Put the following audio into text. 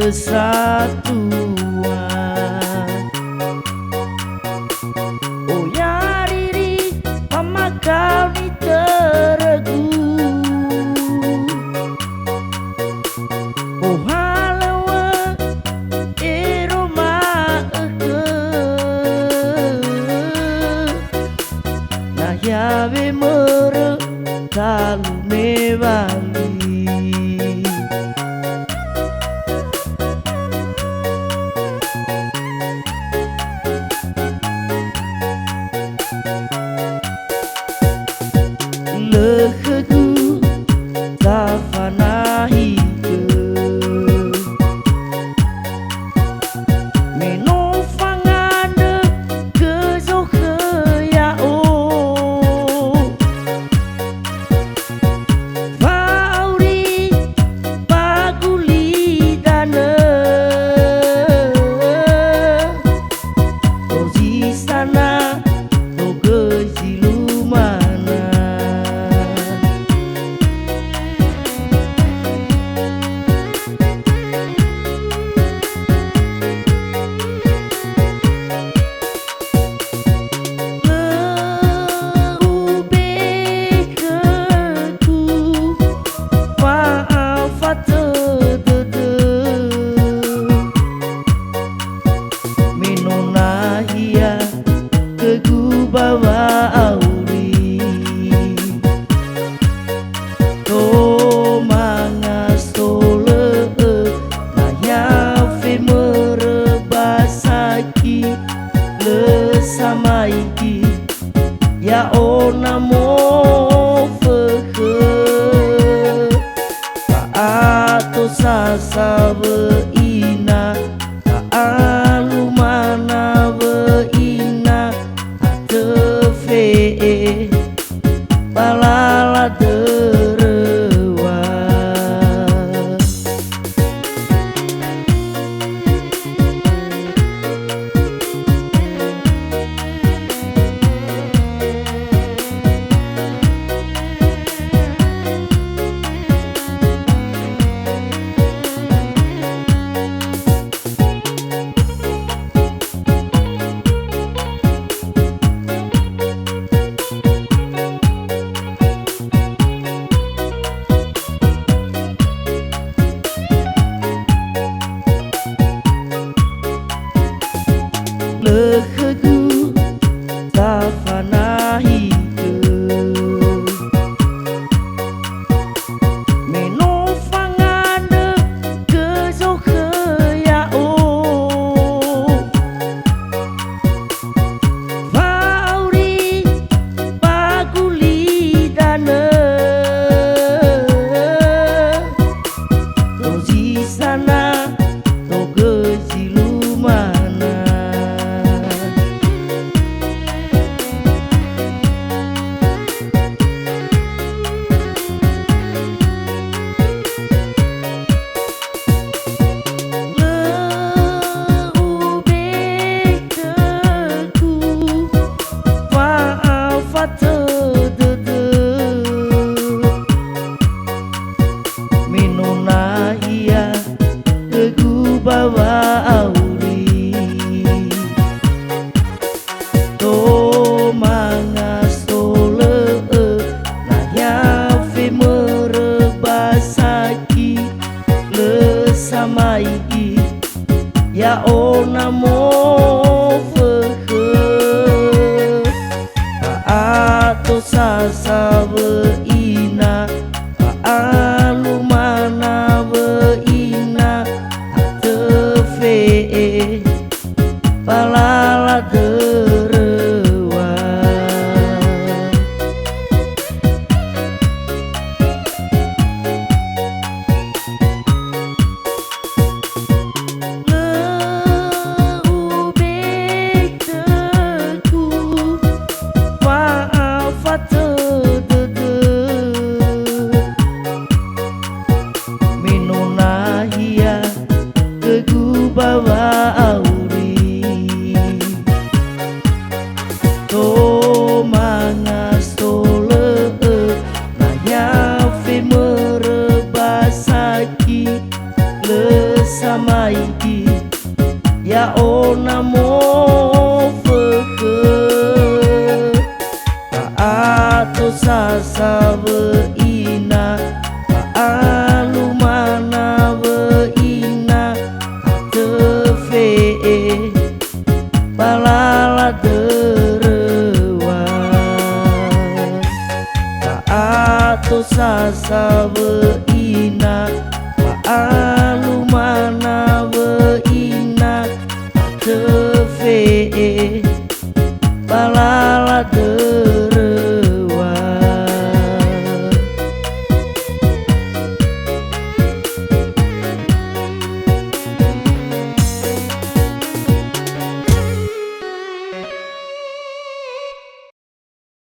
kesatuan. Oh ya riri mama kau ni teregu. Oh halawa iroma nah ya be mere kalu mewali. Leheku tafana hike meno fangane kezoke ya o fauri baguli dane ozi sana toge silumana. Bawa auri to mangas tole naya fe merebasaki le samaiki ya ona mo feke ato sasa beina alu mana beina tefe balala derewa. Leheku tafana hike meno fangane kezoke ya o fauri baguli dane dozi sana toge silumana. Bawa auri to mangas tole naya fe merebasaki le samaiki ya ona mo feke ato sasa beina alu mana beina balala derewa. Leubek teku maafat dede minunahia teku bawa auri to mangas tole naya fe merebasaki le sama laiki ya ona mo feke ato sasa beina alu mana beina tefe balala derewan ato sasa beina alu mana beina tefe balala derewan